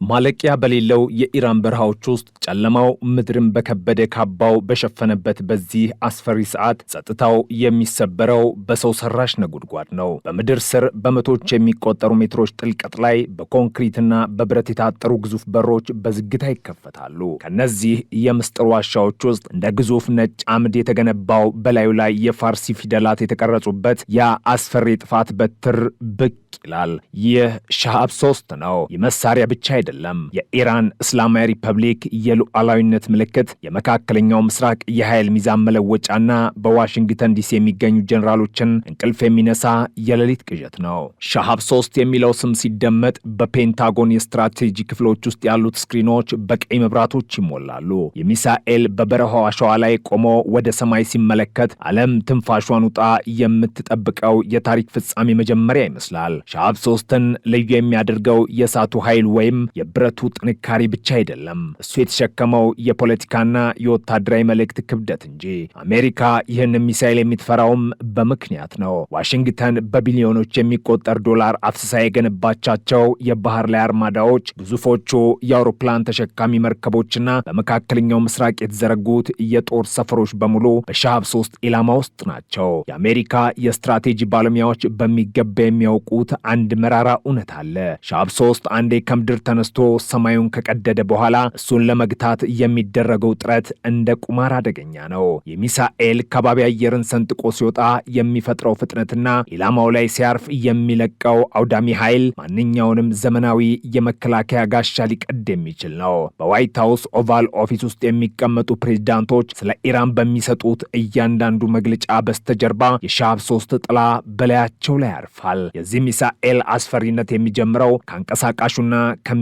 ማለቂያ በሌለው የኢራን በረሃዎች ውስጥ ጨለማው ምድርን በከበደ ካባው በሸፈነበት በዚህ አስፈሪ ሰዓት ጸጥታው የሚሰበረው በሰው ሰራሽ ነጎድጓድ ነው። በምድር ስር በመቶዎች የሚቆጠሩ ሜትሮች ጥልቀት ላይ በኮንክሪትና በብረት የታጠሩ ግዙፍ በሮች በዝግታ ይከፈታሉ። ከነዚህ የምስጢር ዋሻዎች ውስጥ እንደ ግዙፍ ነጭ አምድ የተገነባው በላዩ ላይ የፋርሲ ፊደላት የተቀረጹበት ያ አስፈሪ ጥፋት በትር ብቅ ይላል። ይህ ሻሃብ 3 ነው። የመሳሪያ ብቻ አይደለም፣ የኢራን እስላማዊ ሪፐብሊክ የሉዓላዊነት ምልክት፣ የመካከለኛው ምስራቅ የኃይል ሚዛን መለወጫና በዋሽንግተን ዲሲ የሚገኙ ጀነራሎችን እንቅልፍ የሚነሳ የሌሊት ቅዠት ነው። ሻሃብ 3 የሚለው ስም ሲደመጥ በፔንታጎን የስትራቴጂ ክፍሎች ውስጥ ያሉት ስክሪኖች በቀይ መብራቶች ይሞላሉ። የሚሳኤል በበረሃው አሸዋ ላይ ቆሞ ወደ ሰማይ ሲመለከት ዓለም ትንፋሿን ውጣ የምትጠብቀው የታሪክ ፍጻሜ መጀመሪያ ይመስላል። ሻሃብ 3ን ልዩ የሚያደርገው የእሳቱ ኃይል ወይም የብረቱ ጥንካሬ ብቻ አይደለም፣ እሱ የተሸከመው የፖለቲካና የወታደራዊ መልእክት ክብደት እንጂ። አሜሪካ ይህን ሚሳኤል የምትፈራውም በምክንያት ነው። ዋሽንግተን በቢሊዮኖች የሚቆጠር ዶላር አፍስሳ የገነባቻቸው የባህር ላይ አርማዳዎች፣ ግዙፎቹ የአውሮፕላን ተሸካሚ መርከቦችና በመካከለኛው ምስራቅ የተዘረጉት የጦር ሰፈሮች በሙሉ በሻሃብ 3 ኢላማ ውስጥ ናቸው። የአሜሪካ የስትራቴጂ ባለሙያዎች በሚገባ የሚያውቁት አንድ መራራ እውነት አለ። ሻሃብ 3 አንዴ ከምድር ተነስቶ ሰማዩን ከቀደደ በኋላ እሱን ለመግታት የሚደረገው ጥረት እንደ ቁማር አደገኛ ነው። የሚሳኤል ከባቢ አየርን ሰንጥቆ ሲወጣ የሚፈጥረው ፍጥነትና ኢላማው ላይ ሲያርፍ የሚለቀው አውዳሚ ኃይል ማንኛውንም ዘመናዊ የመከላከያ ጋሻ ሊቀድ የሚችል ነው። በዋይት ሃውስ ኦቫል ኦፊስ ውስጥ የሚቀመጡ ፕሬዝዳንቶች ስለ ኢራን በሚሰጡት እያንዳንዱ መግለጫ በስተጀርባ የሻሃብ 3 ጥላ በላያቸው ላይ ያርፋል። የዚህ ሚሳኤል አስፈሪነት የሚጀምረው ከአንቀሳቃሹና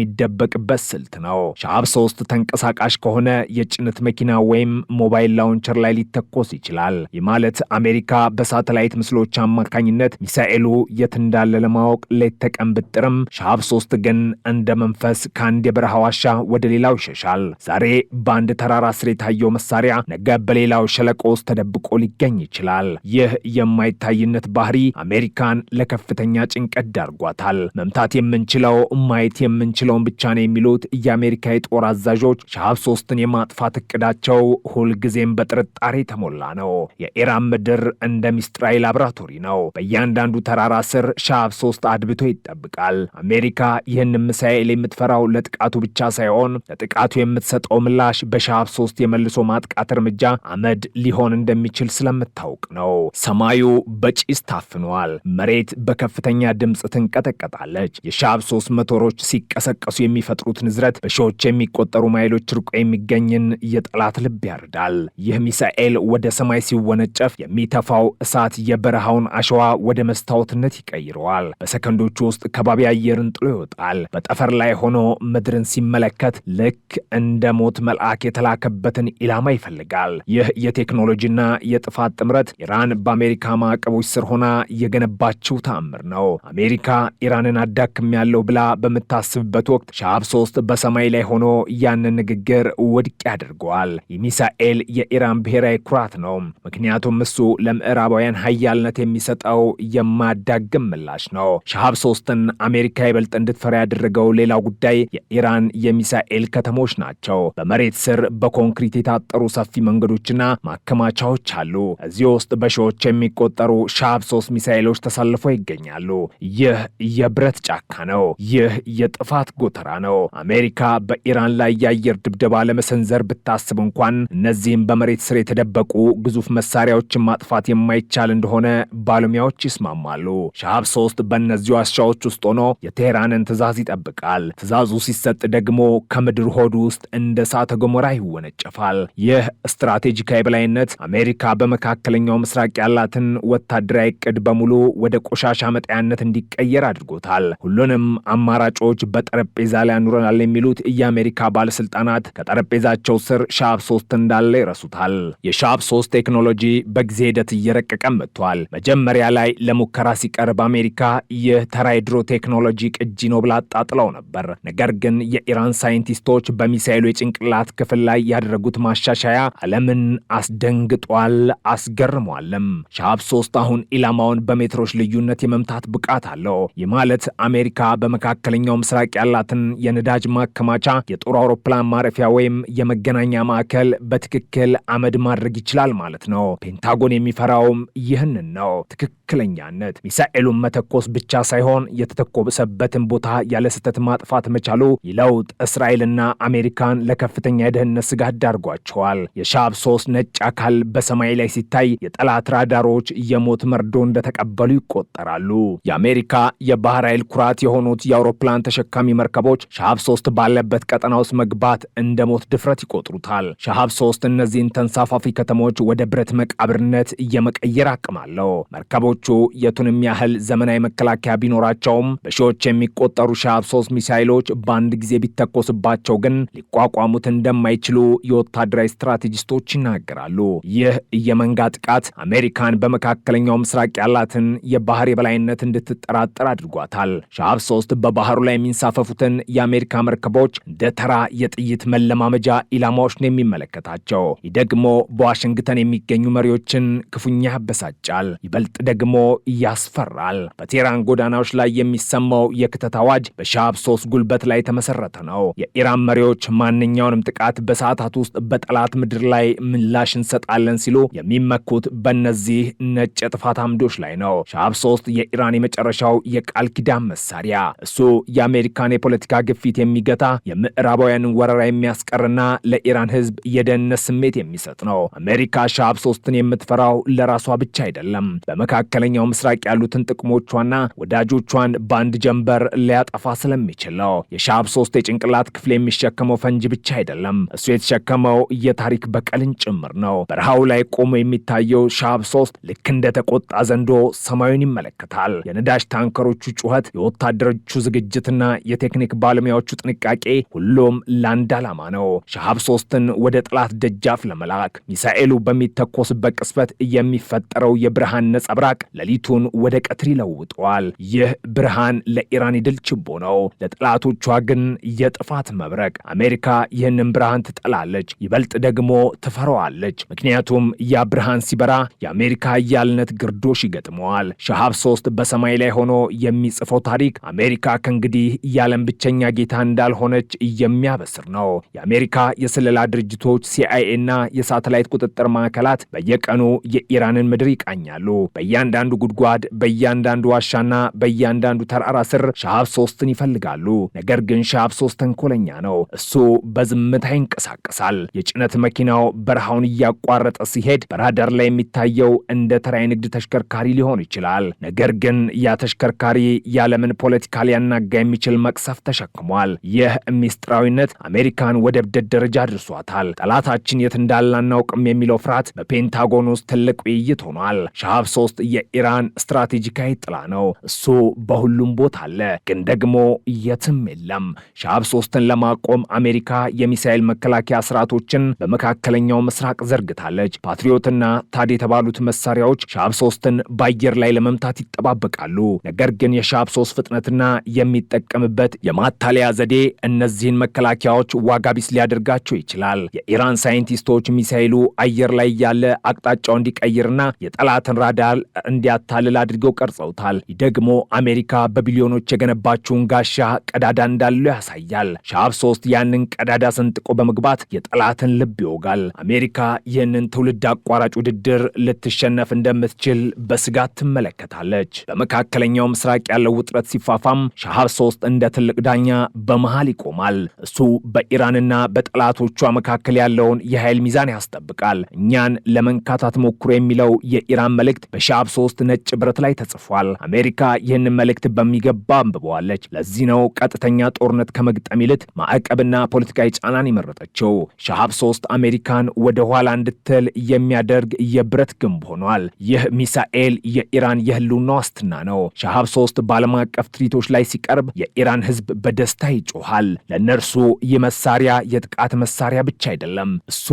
ከሚደበቅበት ስልት ነው። ሻሃብ 3 ተንቀሳቃሽ ከሆነ የጭነት መኪና ወይም ሞባይል ላውንቸር ላይ ሊተኮስ ይችላል። ይህ ማለት አሜሪካ በሳተላይት ምስሎች አማካኝነት ሚሳኤሉ የት እንዳለ ለማወቅ ሌት ተቀን ብጥርም ሻሃብ 3 ግን እንደ መንፈስ ከአንድ የበረሃ ዋሻ ወደ ሌላው ይሸሻል። ዛሬ በአንድ ተራራ ስር የታየው መሳሪያ ነገ በሌላው ሸለቆ ውስጥ ተደብቆ ሊገኝ ይችላል። ይህ የማይታይነት ባህሪ አሜሪካን ለከፍተኛ ጭንቀት ዳርጓታል። መምታት የምንችለው ማየት የምንችለውን ብቻ ነው የሚሉት የአሜሪካ የጦር አዛዦች ሻሃብ 3ን የማጥፋት እቅዳቸው ሁልጊዜም በጥርጣሬ የተሞላ ነው። የኢራን ምድር እንደ ሚስጥራዊ ላቦራቶሪ ነው። በእያንዳንዱ ተራራ ስር ሻሃብ 3 አድብቶ ይጠብቃል። አሜሪካ ይህን ሚሳኤል የምትፈራው ለጥቃቱ ብቻ ሳይሆን ለጥቃቱ የምትሰጠው ምላሽ በሻሃብ 3 የመልሶ ማጥቃት እርምጃ አመድ ሊሆን እንደሚችል ስለምታውቅ ነው። ሰማዩ በጭስ ታፍኗል። መሬት በከፍተኛ ድምፅ ትንቀጠቀጣለች። የሻሃብ 3 ሞተሮች ሲቀሰቀሱ የሚፈጥሩት ንዝረት በሺዎች የሚቆጠሩ ማይሎች ርቆ የሚገኝን የጠላት ልብ ያርዳል። ይህ ሚሳኤል ወደ ሰማይ ሲወነጨፍ የሚተፋው እሳት የበረሃውን አሸዋ ወደ መስታወትነት ይቀይረዋል። በሰከንዶቹ ውስጥ ከባቢ አየርን ጥሎ ይወጣል። በጠፈር ላይ ሆኖ ምድርን ሲመለከት ልክ እንደ ሞት መልአክ የተላከበትን ኢላማ ይፈልጋል። ይህ የቴክኖሎጂና የጥፋት ጥምረት ኢራን በአሜሪካ ማዕቀቦች ስር ሆና የገነባችው ተአምር ነው። አሜሪካ ኢራንን አዳክም ያለው ብላ በምታስብበት ወቅት ሻሃብ 3 በሰማይ ላይ ሆኖ ያንን ንግግር ውድቅ ያደርገዋል። የሚሳኤል የኢራን ብሔራዊ ኩራት ነው። ምክንያቱም እሱ ለምዕራባውያን ሀያልነት የሚሰጠው የማዳግም ምላሽ ነው። ሻሃብ 3ን አሜሪካ ይበልጥ እንድትፈራ ያደረገው ሌላው ጉዳይ የኢራን የሚሳኤል ከተሞች ናቸው። በመሬት ስር በኮንክሪት የታጠሩ ሰፊ መንገዶችና ማከማቻዎች አሉ። እዚህ ውስጥ በሺዎች የሚቆጠሩ ሻሃብ 3 ሚሳኤሎች ተሰልፈው ይገኛሉ። ይህ የብረት ጫካ ነው። ይህ የጥፋት ጎተራ ነው። አሜሪካ በኢራን ላይ የአየር ድብደባ ለመሰንዘር ብታስብ እንኳን እነዚህም በመሬት ስር የተደበቁ ግዙፍ መሳሪያዎችን ማጥፋት የማይቻል እንደሆነ ባለሙያዎች ይስማማሉ። ሻሃብ 3 በእነዚህ ዋሻዎች ውስጥ ሆኖ የቴህራንን ትዕዛዝ ይጠብቃል። ትዕዛዙ ሲሰጥ ደግሞ ከምድር ሆድ ውስጥ እንደ እሳተ ገሞራ ይወነጨፋል። ይህ ስትራቴጂካዊ በላይነት አሜሪካ በመካከለኛው ምስራቅ ያላትን ወታደራዊ ዕቅድ በሙሉ ወደ ቆሻሻ መጣያነት እንዲቀየር አድርጎታል። ሁሉንም አማራጮች በጠረጴዛ ላይ አኑረናል የሚሉት የአሜሪካ ባለስልጣናት ከጠረጴዛቸው ስር ሻሃብ 3 እንዳለ ይረሱታል። የሻሃብ 3 ቴክኖሎጂ በጊዜ ሂደት እየረቀቀ መጥቷል። መጀመሪያ ላይ ለሙከራ ሲቀርብ አሜሪካ ይህ ተራ የድሮ ቴክኖሎጂ ቅጂ ነው ብላ አጣጥለው ነበር። ነገር ግን የኢራን ሳይንቲስቶች በሚሳኤሉ የጭንቅላት ክፍል ላይ ያደረጉት ማሻሻያ ዓለምን አስደንግጧል፣ አስገርሟልም። ሻሃብ 3 አሁን ኢላማውን በሜትሮች ልዩነት የመምታት ብቃት ብቃት አለው። ይህ ማለት አሜሪካ በመካከለኛው ምስራቅ ያላትን የነዳጅ ማከማቻ፣ የጦር አውሮፕላን ማረፊያ ወይም የመገናኛ ማዕከል በትክክል አመድ ማድረግ ይችላል ማለት ነው። ፔንታጎን የሚፈራውም ይህንን ነው። ትክክለኛነት። ሚሳኤሉን መተኮስ ብቻ ሳይሆን የተተኮሰበትን ቦታ ያለ ስህተት ማጥፋት መቻሉ ይለውጥ እስራኤልና አሜሪካን ለከፍተኛ የደህንነት ስጋት ዳርጓቸዋል። የሻብ 3 ነጭ አካል በሰማይ ላይ ሲታይ የጠላት ራዳሮች የሞት መርዶ እንደተቀበሉ ይቆጠራሉ። የአሜሪካ የባህር ኃይል ኩራት የሆኑት የአውሮፕላን ተሸካሚ መርከቦች ሻብ 3 ባለበት ቀጠና ውስጥ መግባት እንደ ሞት ድፍረት ይቆጥሩታል። ሻብ 3 እነዚህን ተንሳፋፊ ከተሞች ወደ ብረት መቃብርነት እየመቀየር አቅም አለው። መርከቦቹ የቱንም ያህል ዘመናዊ መከላከያ ቢኖራቸውም በሺዎች የሚቆጠሩ ሻብ 3 ሚሳይሎች በአንድ ጊዜ ቢተኮስባቸው ግን ሊቋቋሙት እንደማይችሉ የወታደራዊ ስትራቴጂስቶች ይናገራሉ። ይህ የመንጋ ጥቃት አሜሪካን በመካከለኛው ምስራቅ ያላትን የባህር የበላይነት እንድትጠራጠር አድርጓታል። ሻብ 3 በባህሩ ላይ የሚንሳፈፉትን የአሜሪካ መርከቦች እንደ ተራ የጥይት መለማመጃ ኢላማዎች ነው የሚመለከታቸው። ይህ ደግሞ በዋሽንግተን የሚገኙ መሪዎችን ክፉኛ ያበሳጫል፣ ይበልጥ ደግሞ ያስፈራል። በቴህራን ጎዳናዎች ላይ የሚሰማው የክተት አዋጅ በሻብ 3 ጉልበት ላይ የተመሰረተ ነው። የኢራን መሪዎች ማንኛውንም ጥቃት በሰዓታት ውስጥ በጠላት ምድር ላይ ምላሽ እንሰጣለን ሲሉ የሚመኩት በእነዚህ ነጭ የጥፋት አምዶች ላይ ነው። ሻብ 3 የኢራን የመጨረሻው የቃል ኪዳን መሳሪያ፣ እሱ የአሜሪካን የፖለቲካ ግፊት የሚገታ የምዕራባውያንን ወረራ የሚያስቀርና ለኢራን ሕዝብ የደህንነት ስሜት የሚሰጥ ነው። አሜሪካ ሻብ 3ን የምትፈራው ለራሷ ብቻ አይደለም። በመካከለኛው ምስራቅ ያሉትን ጥቅሞቿና ወዳጆቿን በአንድ ጀንበር ሊያጠፋ ስለሚችል ነው። የሻብ 3 የጭንቅላት ክፍል የሚሸከመው ፈንጂ ብቻ አይደለም፣ እሱ የተሸከመው የታሪክ በቀልን ጭምር ነው። በረሃው ላይ ቆሞ የሚታየው ሻብ 3 ልክ እንደተቆጣ ዘንዶ ሰማዩን ይመለከታል። የነዳጅ ታንከሮቹ ጩኸት፣ የወታደሮቹ ዝግጅትና የቴክኒክ ባለሙያዎቹ ጥንቃቄ ሁሉም ለአንድ ዓላማ ነው። ሻብ 3ን ወደ ጠላት ደጃፍ ለመላክ ሚሳኤሉ በሚተኮስበት ቅስበት የሚፈጠረው የብርሃን ነጸብራቅ ሌሊቱን ወደ ቀትር ይለውጠዋል። ይህ ብርሃን ለኢራን የድል ችቦ ነው፣ ለጠላቶቿ ግን የጥፋት መብረቅ። አሜሪካ ይህንን ብርሃን ትጠላለች፣ ይበልጥ ደግሞ ትፈራዋለች። ምክንያቱም ያ ብርሃን ሲበራ የአሜሪካ ኃያልነት ግርዶሽ ይገጥመዋል። ሻብ 3 በሰማይ ላይ ሆኖ የሚጽፈው ታሪክ አሜሪካ ከእንግዲህ የዓለም ብቸኛ ጌታ እንዳልሆነች የሚያበስር ነው። የአሜሪካ የስለላ ድርጅቶች ሲአይኤ እና የሳተላይት ቁጥጥር ማዕከላት በየቀኑ የኢራንን ምድር ይቃኛሉ። በእያንዳንዱ ጉድጓድ፣ በእያንዳንዱ ዋሻና በእያንዳንዱ ተራራ ስር ሻብ 3ን ይፈልጋሉ። ነገር ግን ሻብ 3 ተንኮለኛ ነው። እሱ በዝምታ ይንቀሳቀሳል። የጭነት መኪናው በረሃውን እያቋረጠ ሲሄድ በራዳር ላይ የሚታየው እንደ ተራ የንግድ ተሽከርካሪ ሊሆን ይችላል። ነገር ግን ያ ተሽከርካሪ የዓለምን ፖለቲካ ሊያናጋ የሚችል መቅሰፍ ተሸክሟል። ይህ ሚስጥራዊነት አሜሪካን ወደ እብደት ደረጃ አድርሷታል። ጠላታችን የት እንዳለ አናውቅም የሚለው ፍርሃት በፔንታጎን ውስጥ ትልቅ ውይይት ሆኗል። ሻብ 3 የኢራን ስትራቴጂካዊ ጥላ ነው። እሱ በሁሉም ቦታ አለ፣ ግን ደግሞ የትም የለም። ሻብ 3ን ለማቆም አሜሪካ የሚሳኤል መከላከያ ስርዓቶችን በመካከለኛው ምስራቅ ዘርግታለች። ፓትሪዮትና ታድ የተባሉት መሳሪያዎች ሻብ 3ን በአየር ላይ ለመምታት ይጠባበቃሉ። ነገር ግን የሻብ 3 ፍጥነትና የሚጠቀምበት የማታለያ ዘዴ እነዚህን መከላከያዎች ዋጋ ቢስ ሊያደርጋቸው ይችላል። የኢራን ሳይንቲስቶች ሚሳኤሉ አየር ላይ ያለ አቅጣጫው እንዲቀይርና የጠላትን ራዳር እንዲያታልል አድርገው ቀርጸውታል። ይህ ደግሞ አሜሪካ በቢሊዮኖች የገነባቸውን ጋሻ ቀዳዳ እንዳለው ያሳያል። ሻብ 3 ያንን ቀዳዳ ሰንጥቆ በመግባት የጠላትን ልብ ይወጋል። አሜሪካ ይህንን ትውልድ አቋራጭ ውድድር ልትሸነፍ እንደምትችል በስጋት ትመለከታለች። በመካከለኛው ምስራቅ ያለው ውጥረት ሲፋፋም ሻብ 3 እንደ ትልቅ ዳኛ በመሃል ይቆማል። እሱ በኢራንና በጠላቶቿ መካከል ያለውን የኃይል ሚዛን ያስጠብቃል። እኛን ለመንካት አትሞክሩ የሚለው የኢራን መልእክት በሻብ 3 ነጭ ብረት ላይ ተጽፏል። አሜሪካ ይህንን መልእክት በሚገባ አንብበዋለች። ለዚህ ነው ቀጥተኛ ጦርነት ከመግጠም ይልቅ ማዕቀብና ፖለቲካዊ ጫናን የመረጠችው። ሻብ 3 አሜሪካን ወደ ኋላ እንድትል የሚያደርግ የብረት ግንብ ሆኗል። ይህ ሚሳኤል የኢራን የህልውና ዋስትና ነው። ሻብ 3 በዓለም አቀፍ ትርኢቶች ላይ ሲቀርብ የኢራን ህዝብ በደስታ ይጮሃል። ለእነርሱ ይህ መሳሪያ የጥቃት መሳሪያ ብቻ አይደለም፣ እሱ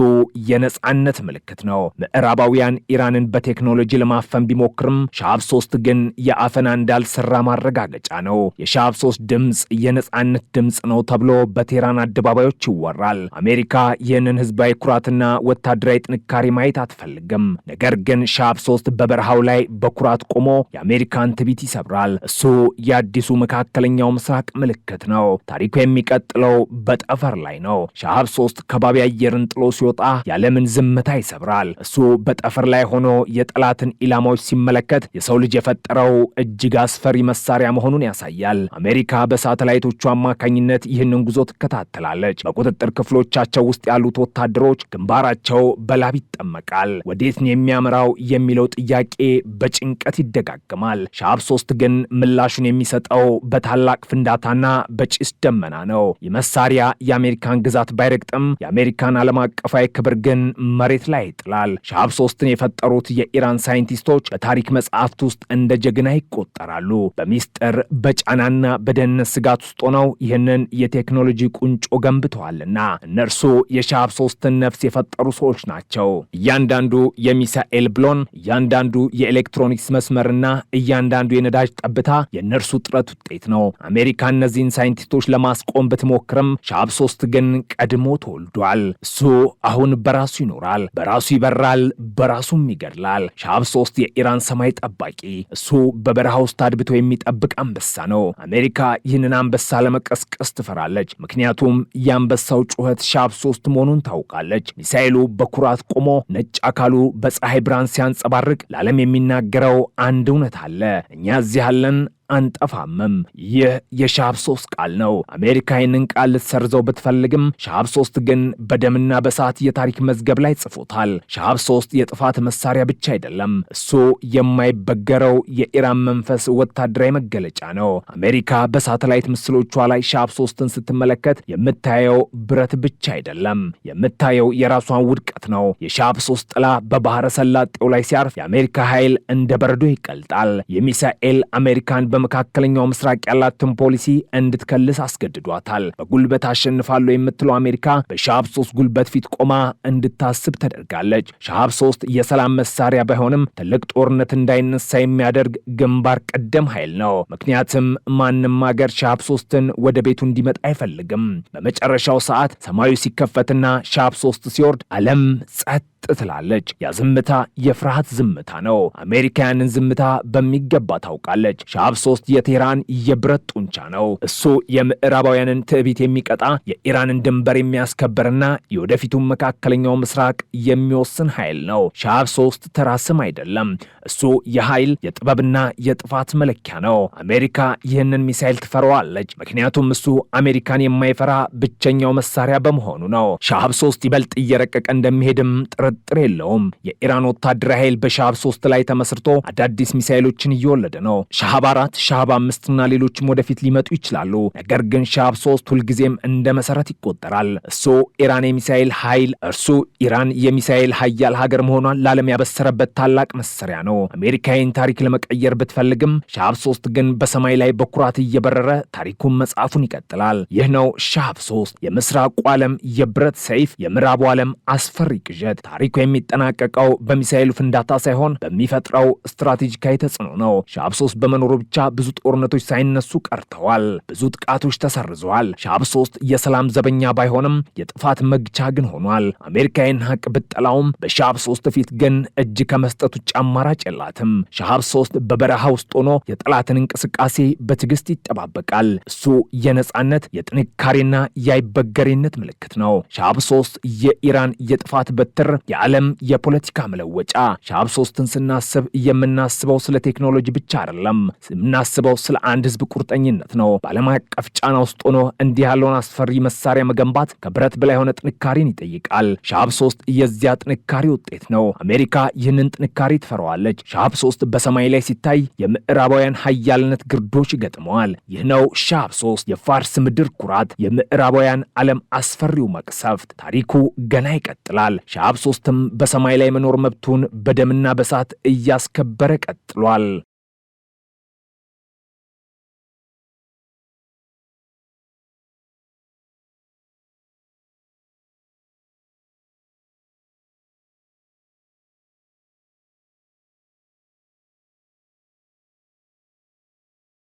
የነጻነት ምልክት ነው። ምዕራባውያን ኢራንን በቴክኖሎጂ ለማፈን ቢሞክሩ ቢሞክርም ሻሃብ 3 ግን የአፈና እንዳልሰራ ማረጋገጫ ነው። የሻሃብ 3 ድምጽ የነጻነት ድምጽ ነው ተብሎ በቴህራን አደባባዮች ይወራል። አሜሪካ ይህንን ህዝባዊ ኩራትና ወታደራዊ ጥንካሬ ማየት አትፈልግም። ነገር ግን ሻሃብ 3 በበረሃው ላይ በኩራት ቆሞ የአሜሪካን ትዕቢት ይሰብራል። እሱ የአዲሱ መካከለኛው ምስራቅ ምልክት ነው። ታሪኩ የሚቀጥለው በጠፈር ላይ ነው። ሻሃብ 3 ከባቢ አየርን ጥሎ ሲወጣ የዓለምን ዝምታ ይሰብራል። እሱ በጠፈር ላይ ሆኖ የጠላትን ኢላማዎች ሲመለከት የሰው ልጅ የፈጠረው እጅግ አስፈሪ መሳሪያ መሆኑን ያሳያል። አሜሪካ በሳተላይቶቹ አማካኝነት ይህንን ጉዞ ትከታተላለች። በቁጥጥር ክፍሎቻቸው ውስጥ ያሉት ወታደሮች ግንባራቸው በላብ ይጠመቃል። ወዴት ነው የሚያመራው የሚለው ጥያቄ በጭንቀት ይደጋግማል። ሻሃብ 3 ግን ምላሹን የሚሰጠው በታላቅ ፍንዳታና በጭስ ደመና ነው። የመሳሪያ የአሜሪካን ግዛት ባይረግጥም የአሜሪካን ዓለም አቀፋዊ ክብር ግን መሬት ላይ ይጥላል። ሻሃብ 3ን የፈጠሩት የኢራን ሳይንቲስቶች በታሪክ መጽሐፍት ውስጥ እንደ ጀግና ይቆጠራሉ። በሚስጥር በጫናና በደህንነት ስጋት ውስጥ ሆነው ይህንን የቴክኖሎጂ ቁንጮ ገንብተዋልና እነርሱ የሻሃብ 3ን ነፍስ የፈጠሩ ሰዎች ናቸው። እያንዳንዱ የሚሳኤል ብሎን፣ እያንዳንዱ የኤሌክትሮኒክስ መስመርና እያንዳንዱ የነዳጅ ጠብታ የእነርሱ ጥረት ውጤት ነው። አሜሪካ እነዚህን ሳይንቲስቶች ለማስቆም ብትሞክርም ሻሃብ 3 ግን ቀድሞ ተወልዷል። እሱ አሁን በራሱ ይኖራል፣ በራሱ ይበራል፣ በራሱም ይገድላል። ሻሃብ 3 የኢራን ሰማይ ጠባቂ፣ እሱ በበረሃ ውስጥ አድብቶ የሚጠብቅ አንበሳ ነው። አሜሪካ ይህንን አንበሳ ለመቀስቀስ ትፈራለች። ምክንያቱም የአንበሳው ጩኸት ሻሃብ 3 መሆኑን ታውቃለች። ሚሳኤሉ በኩራት ቆሞ ነጭ አካሉ በፀሐይ ብርሃን ሲያንጸባርቅ ለዓለም የሚናገረው አንድ እውነት አለ። እኛ እዚህ ያለን አንጠፋምም። ይህ የሻሃብ 3 ቃል ነው። አሜሪካ ይህንን ቃል ልትሰርዘው ብትፈልግም ሻሃብ 3 ግን በደምና በሳት የታሪክ መዝገብ ላይ ጽፎታል። ሻሃብ 3 የጥፋት መሳሪያ ብቻ አይደለም፣ እሱ የማይበገረው የኢራን መንፈስ ወታደራዊ መገለጫ ነው። አሜሪካ በሳተላይት ምስሎቿ ላይ ሻሃብ 3ን ስትመለከት የምታየው ብረት ብቻ አይደለም፣ የምታየው የራሷን ውድቀት ነው። የሻሃብ 3 ጥላ በባህረ ሰላጤው ላይ ሲያርፍ የአሜሪካ ኃይል እንደ በረዶ ይቀልጣል። የሚሳኤል አሜሪካን በመካከለኛው ምስራቅ ያላትን ፖሊሲ እንድትከልስ አስገድዷታል። በጉልበት አሸንፋለሁ የምትለው አሜሪካ በሻሃብ 3 ጉልበት ፊት ቆማ እንድታስብ ተደርጋለች። ሻሃብ 3 የሰላም መሳሪያ ባይሆንም ትልቅ ጦርነት እንዳይነሳ የሚያደርግ ግንባር ቀደም ኃይል ነው። ምክንያቱም ማንም ሀገር ሻሃብ 3ን ወደ ቤቱ እንዲመጣ አይፈልግም። በመጨረሻው ሰዓት ሰማዩ ሲከፈትና ሻሃብ 3 ሲወርድ ዓለም ጸጥ ትላለች። ያ ዝምታ የፍርሃት ዝምታ ነው። አሜሪካ ያንን ዝምታ በሚገባ ታውቃለች። ሻሃብ 3 የቴህራን የብረት ጡንቻ ነው። እሱ የምዕራባውያንን ትዕቢት የሚቀጣ የኢራንን ድንበር የሚያስከብርና የወደፊቱን መካከለኛው ምስራቅ የሚወስን ኃይል ነው። ሻሃብ 3 ተራ ስም አይደለም። እሱ የኃይል የጥበብና የጥፋት መለኪያ ነው። አሜሪካ ይህንን ሚሳኤል ትፈራዋለች። ምክንያቱም እሱ አሜሪካን የማይፈራ ብቸኛው መሳሪያ በመሆኑ ነው። ሻሃብ 3 ይበልጥ እየረቀቀ እንደሚሄድም ጥርጥር የለውም። የኢራን ወታደራዊ ኃይል በሻሃብ 3 ላይ ተመስርቶ አዳዲስ ሚሳኤሎችን እየወለደ ነው። ሻሃብ 4፣ ሻሃብ 5 እና ሌሎችም ወደፊት ሊመጡ ይችላሉ። ነገር ግን ሻሃብ 3 ሁልጊዜም እንደ መሰረት ይቆጠራል። እሱ ኢራን የሚሳኤል ኃይል እርሱ ኢራን የሚሳኤል ኃያል ሀገር መሆኗን ለዓለም ያበሰረበት ታላቅ መሳሪያ ነው። አሜሪካን ታሪክ ለመቀየር ብትፈልግም ሻሃብ 3 ግን በሰማይ ላይ በኩራት እየበረረ ታሪኩን መጻፉን ይቀጥላል። ይህ ነው ሻሃብ 3 የምስራቁ ዓለም የብረት ሰይፍ፣ የምዕራቡ ዓለም አስፈሪ ቅዠት። ታሪኩ የሚጠናቀቀው በሚሳኤሉ ፍንዳታ ሳይሆን በሚፈጥረው ስትራቴጂካዊ ተጽዕኖ ነው። ሻሃብ 3 በመኖሩ ብቻ ብዙ ጦርነቶች ሳይነሱ ቀርተዋል። ብዙ ጥቃቶች ተሰርዘዋል። ሻሃብ 3 የሰላም ዘበኛ ባይሆንም የጥፋት መግቻ ግን ሆኗል። አሜሪካን ሀቅ ብጠላውም በሻሃብ 3 ፊት ግን እጅ ከመስጠት ውጭ አማራጭ የላትም። ሻሃብ 3 በበረሃ ውስጥ ሆኖ የጠላትን እንቅስቃሴ በትዕግስት ይጠባበቃል። እሱ የነጻነት የጥንካሬና የአይበገሬነት ምልክት ነው። ሻሃብ 3 የኢራን የጥፋት በትር፣ የዓለም የፖለቲካ መለወጫ። ሻሃብ 3ን ስናስብ የምናስበው ስለ ቴክኖሎጂ ብቻ አይደለም። የምናስበው ስለ አንድ ህዝብ ቁርጠኝነት ነው። በዓለም አቀፍ ጫና ውስጥ ሆኖ እንዲህ ያለውን አስፈሪ መሳሪያ መገንባት ከብረት በላይ የሆነ ጥንካሬን ይጠይቃል። ሻሃብ 3 የዚያ ጥንካሬ ውጤት ነው። አሜሪካ ይህንን ጥንካሬ ትፈራዋለች። ሻሃብ 3 በሰማይ ላይ ሲታይ የምዕራባውያን ኃያልነት ግርዶች ይገጥመዋል። ይህ ነው ሻሃብ 3 የፋርስ ምድር ኩራት፣ የምዕራባውያን ዓለም አስፈሪው መቅሰፍት። ታሪኩ ገና ይቀጥላል። ሻሃብ 3ም በሰማይ ላይ መኖር መብቱን በደምና በሳት እያስከበረ ቀጥሏል።